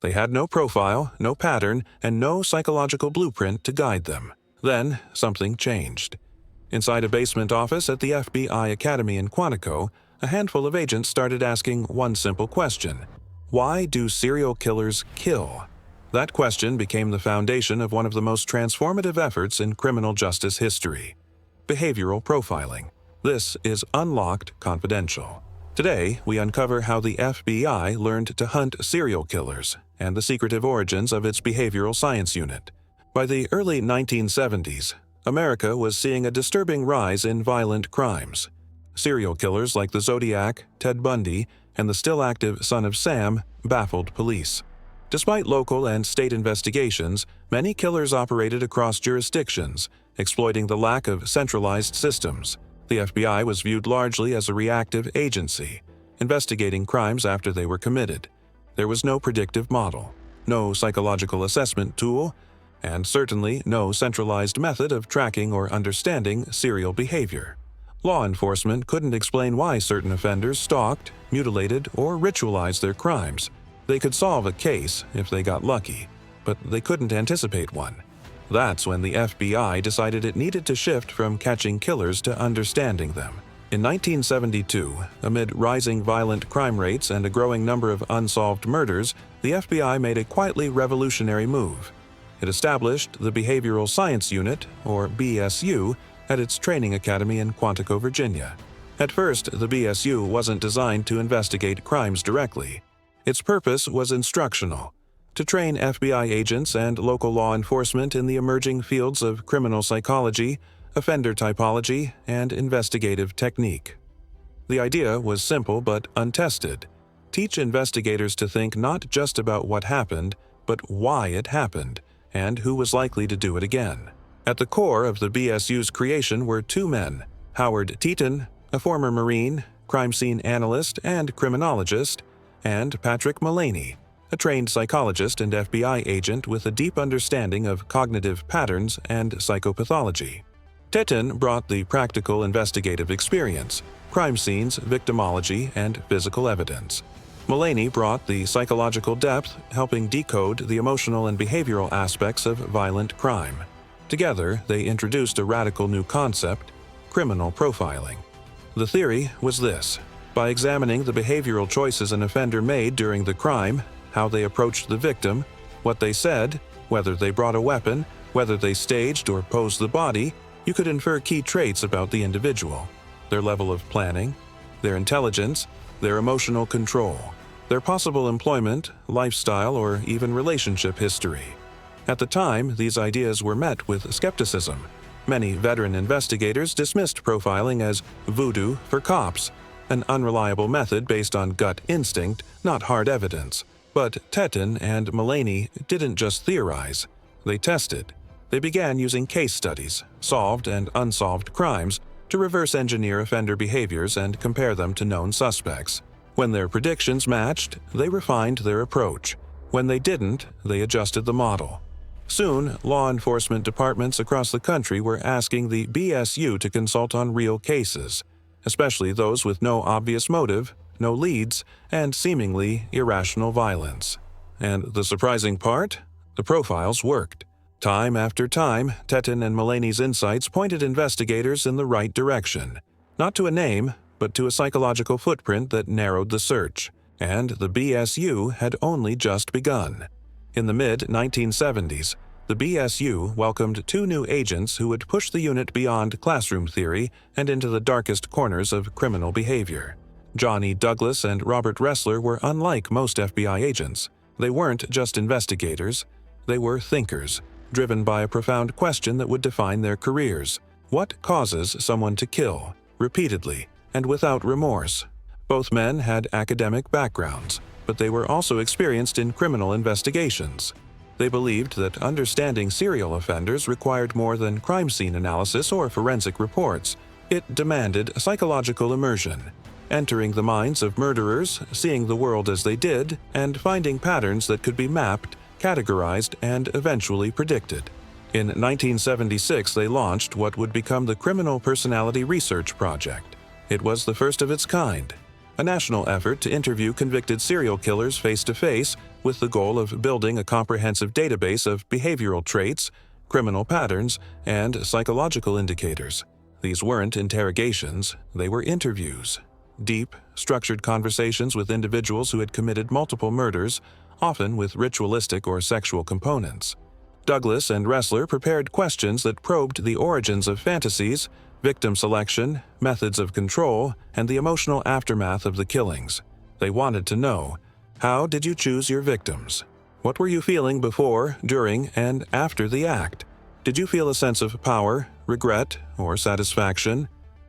They had no profile, no pattern, and no psychological blueprint to guide them. Then, something changed. Inside a basement office at the FBI Academy in Quantico, a handful of agents started asking one simple question: why do serial killers kill? That question became the foundation of one of the most transformative efforts in criminal justice history: behavioral profiling. This is Unlocked Confidential. Today, we uncover how the FBI learned to hunt serial killers and the secretive origins of its behavioral science unit. By the early 1970s, America was seeing a disturbing rise in violent crimes. Serial killers like the Zodiac, Ted Bundy, and the still-active Son of Sam baffled police. Despite local and state investigations, many killers operated across jurisdictions, exploiting the lack of centralized systems. The FBI was viewed largely as a reactive agency, investigating crimes after they were committed. There was no predictive model, no psychological assessment tool, and certainly no centralized method of tracking or understanding serial behavior. Law enforcement couldn't explain why certain offenders stalked, mutilated, or ritualized their crimes. They could solve a case if they got lucky, but they couldn't anticipate one. That's when the FBI decided it needed to shift from catching killers to understanding them. In 1972, amid rising violent crime rates and a growing number of unsolved murders, the FBI made a quietly revolutionary move. It established the Behavioral Science Unit, or BSU, at its training academy in Quantico, Virginia. At first, the BSU wasn't designed to investigate crimes directly. Its purpose was instructional: to train FBI agents and local law enforcement in the emerging fields of criminal psychology, offender typology, and investigative technique. The idea was simple but untested: teach investigators to think not just about what happened, but why it happened, and who was likely to do it again. At the core of the BSU's creation were two men: Howard Teten, a former Marine, crime scene analyst, and criminologist, and Patrick Mullany, a trained psychologist and FBI agent with a deep understanding of cognitive patterns and psychopathology. Teten brought the practical investigative experience, crime scenes, victimology, and physical evidence. Mullany brought the psychological depth, helping decode the emotional and behavioral aspects of violent crime. Together, they introduced a radical new concept: criminal profiling. The theory was this: by examining the behavioral choices an offender made during the crime, how they approached the victim, what they said, whether they brought a weapon, whether they staged or posed the body, you could infer key traits about the individual: their level of planning, their intelligence, their emotional control, their possible employment, lifestyle, or even relationship history. At the time, these ideas were met with skepticism. Many veteran investigators dismissed profiling as voodoo for cops, an unreliable method based on gut instinct, not hard evidence. But Teten and Mullany didn't just theorize, they tested. They began using case studies, solved and unsolved crimes, to reverse engineer offender behaviors and compare them to known suspects. When their predictions matched, they refined their approach. When they didn't, they adjusted the model. Soon, law enforcement departments across the country were asking the BSU to consult on real cases, especially those with no obvious motive, no leads, and seemingly irrational violence. And the surprising part? The profiles worked. Time after time, Teten and Mullany's insights pointed investigators in the right direction. Not to a name, but to a psychological footprint that narrowed the search. And the BSU had only just begun. In the mid-1970s, the BSU welcomed two new agents who would push the unit beyond classroom theory and into the darkest corners of criminal behavior. Johnny Douglas and Robert Ressler were unlike most FBI agents. They weren't just investigators, they were thinkers, driven by a profound question that would define their careers. What causes someone to kill, repeatedly, and without remorse? Both men had academic backgrounds, but they were also experienced in criminal investigations. They believed that understanding serial offenders required more than crime scene analysis or forensic reports. It demanded psychological immersion, entering the minds of murderers, seeing the world as they did, and finding patterns that could be mapped, categorized, and eventually predicted. In 1976, they launched what would become the Criminal Personality Research Project. It was the first of its kind. a national effort to interview convicted serial killers face-to-face with the goal of building a comprehensive database of behavioral traits, criminal patterns, and psychological indicators. These weren't interrogations, they were interviews. Deep, structured conversations with individuals who had committed multiple murders, often with ritualistic or sexual components. Douglas and Ressler prepared questions that probed the origins of fantasies, victim selection, methods of control, and the emotional aftermath of the killings. They wanted to know, how did you choose your victims? What were you feeling before, during, and after the act? Did you feel a sense of power, regret, or satisfaction?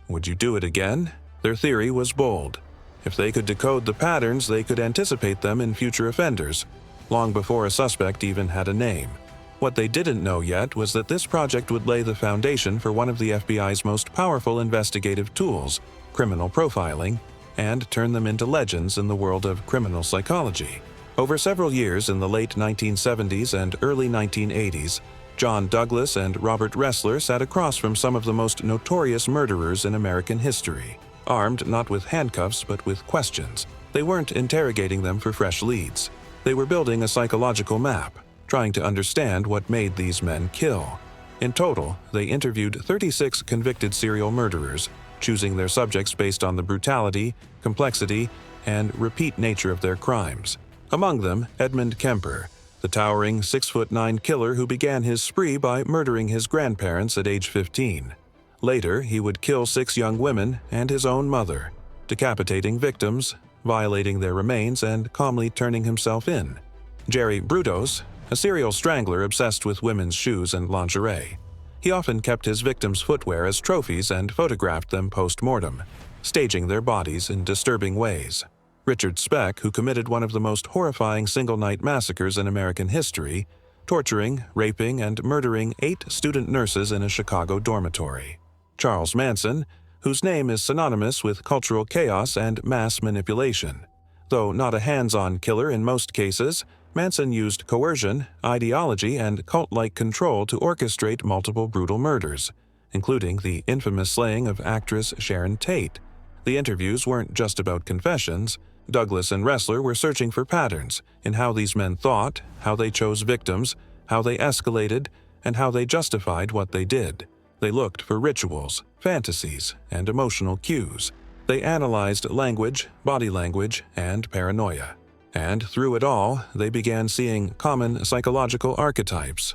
Would you do it again? Their theory was bold. If they could decode the patterns, they could anticipate them in future offenders, long before a suspect even had a name. What they didn't know yet was that this project would lay the foundation for one of the FBI's most powerful investigative tools, criminal profiling, and turn them into legends in the world of criminal psychology. Over several years in the late 1970s and early 1980s, John Douglas and Robert Ressler sat across from some of the most notorious murderers in American history, armed not with handcuffs but with questions. They weren't interrogating them for fresh leads. They were building a psychological map, trying to understand what made these men kill. In total, they interviewed 36 convicted serial murderers, choosing their subjects based on the brutality, complexity, and repeat nature of their crimes. Among them, Edmund Kemper, the towering 6'9" killer who began his spree by murdering his grandparents at age 15. Later, he would kill 6 young women and his own mother, decapitating victims, violating their remains, and calmly turning himself in. Jerry Brudos, a serial strangler obsessed with women's shoes and lingerie. He often kept his victims' footwear as trophies and photographed them post-mortem, staging their bodies in disturbing ways. Richard Speck, who committed one of the most horrifying single-night massacres in American history, torturing, raping, and murdering 8 student nurses in a Chicago dormitory. Charles Manson, whose name is synonymous with cultural chaos and mass manipulation. Though not a hands-on killer in most cases, Manson used coercion, ideology, and cult-like control to orchestrate multiple brutal murders, including the infamous slaying of actress Sharon Tate. The interviews weren't just about confessions. Douglas and Ressler were searching for patterns in how these men thought, how they chose victims, how they escalated, and how they justified what they did. They looked for rituals, fantasies, and emotional cues. They analyzed language, body language, and paranoia. And through it all, they began seeing common psychological archetypes.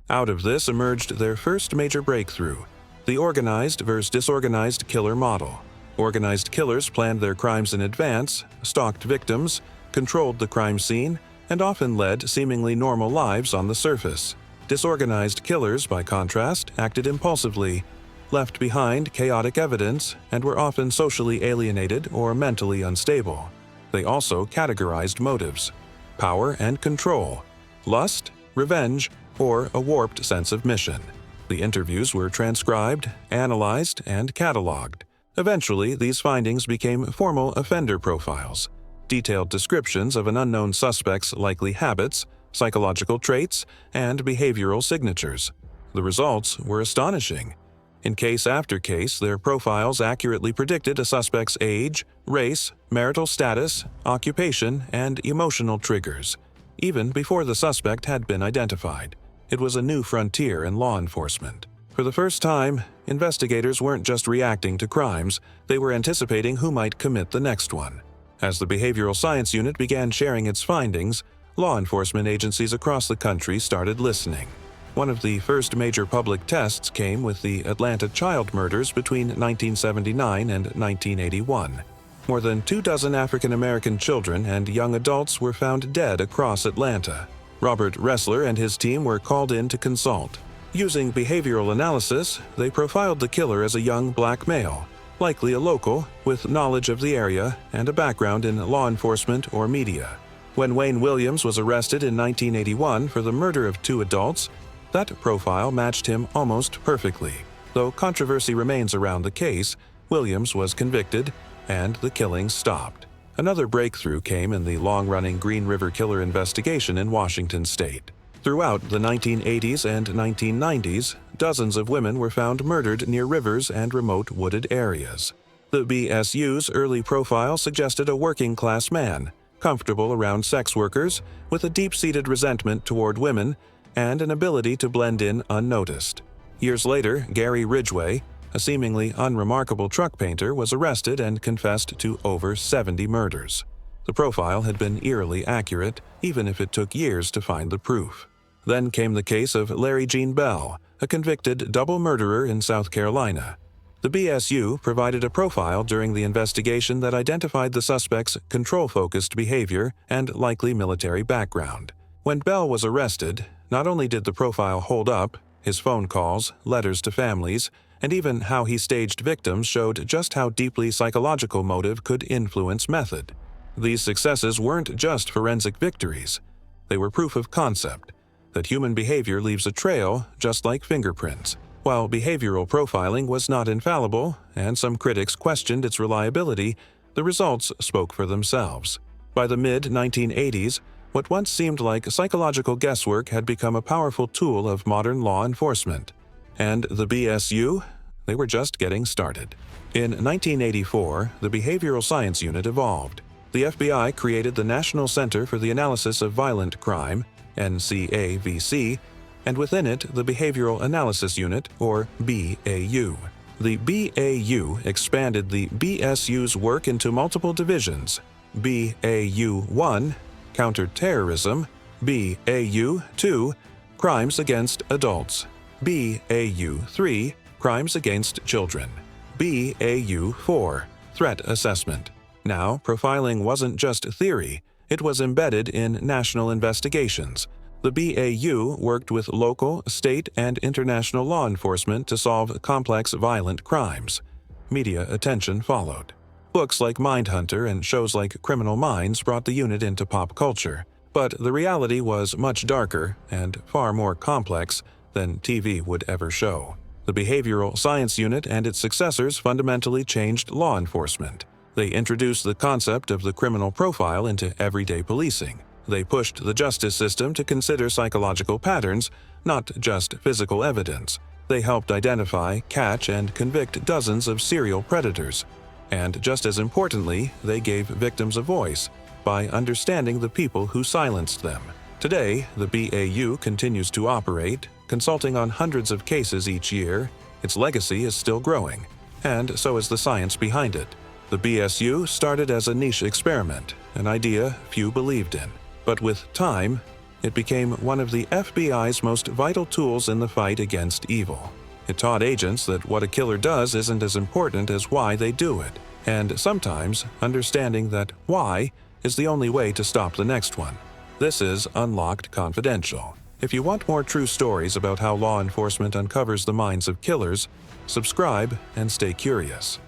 Out of this emerged their first major breakthrough, the organized versus disorganized killer model. Organized killers planned their crimes in advance, stalked victims, controlled the crime scene, and often led seemingly normal lives on the surface. Disorganized killers, by contrast, acted impulsively, left behind chaotic evidence, and were often socially alienated or mentally unstable. They also categorized motives: power and control, lust, revenge, or a warped sense of mission. The interviews were transcribed, analyzed, and cataloged. Eventually, these findings became formal offender profiles, detailed descriptions of an unknown suspect's likely habits, psychological traits, and behavioral signatures. The results were astonishing. In case after case, their profiles accurately predicted a suspect's age, race, marital status, occupation, and emotional triggers, even before the suspect had been identified. It was a new frontier in law enforcement. For the first time, investigators weren't just reacting to crimes, they were anticipating who might commit the next one. As the Behavioral Science Unit began sharing its findings, law enforcement agencies across the country started listening. One of the first major public tests came with the Atlanta child murders between 1979 and 1981. More than 24 African American children and young adults were found dead across Atlanta. Robert Ressler and his team were called in to consult. Using behavioral analysis, they profiled the killer as a young black male, likely a local, with knowledge of the area and a background in law enforcement or media. When Wayne Williams was arrested in 1981 for the murder of 2 adults, that profile matched him almost perfectly. Though controversy remains around the case, Williams was convicted, and the killings stopped. Another breakthrough came in the long-running Green River Killer investigation in Washington state. Throughout the 1980s and 1990s, dozens of women were found murdered near rivers and remote wooded areas. The BSU's early profile suggested a working-class man, comfortable around sex workers, with a deep-seated resentment toward women, and an ability to blend in unnoticed. Years later, Gary Ridgway, a seemingly unremarkable truck painter, was arrested and confessed to over 70 murders. The profile had been eerily accurate, even if it took years to find the proof. Then came the case of Larry Gene Bell, a convicted double murderer in South Carolina. The BSU provided a profile during the investigation that identified the suspect's control-focused behavior and likely military background. When Bell was arrested, not only did the profile hold up, his phone calls, letters to families, and even how he staged victims showed just how deeply psychological motive could influence method. These successes weren't just forensic victories. They were proof of concept, that human behavior leaves a trail just like fingerprints. While behavioral profiling was not infallible, and some critics questioned its reliability, the results spoke for themselves. By the mid-1980s, what once seemed like psychological guesswork had become a powerful tool of modern law enforcement. And the BSU? They were just getting started. In 1984, the Behavioral Science Unit evolved. The FBI created the National Center for the Analysis of Violent Crime, NCAVC, and within it the Behavioral Analysis Unit, or BAU. The BAU expanded the BSU's work into multiple divisions: BAU-1, Counterterrorism; BAU-2, Crimes Against Adults; BAU-3, Crimes Against Children; BAU-4, Threat Assessment. Now, profiling wasn't just theory, it was embedded in national investigations. The BAU worked with local, state, and international law enforcement to solve complex violent crimes. Media attention followed. Books like Mindhunter and shows like Criminal Minds brought the unit into pop culture. But the reality was much darker and far more complex than TV would ever show. The Behavioral Science Unit and its successors fundamentally changed law enforcement. They introduced the concept of the criminal profile into everyday policing. They pushed the justice system to consider psychological patterns, not just physical evidence. They helped identify, catch, and convict dozens of serial predators. And just as importantly, they gave victims a voice by understanding the people who silenced them. Today, the BAU continues to operate, consulting on hundreds of cases each year. Its legacy is still growing, and so is the science behind it. The BSU started as a niche experiment, an idea few believed in. But with time, it became one of the FBI's most vital tools in the fight against evil. It taught agents that what a killer does isn't as important as why they do it, and sometimes understanding that why is the only way to stop the next one. This is Unlocked Confidential. If you want more true stories about how law enforcement uncovers the minds of killers, subscribe and stay curious.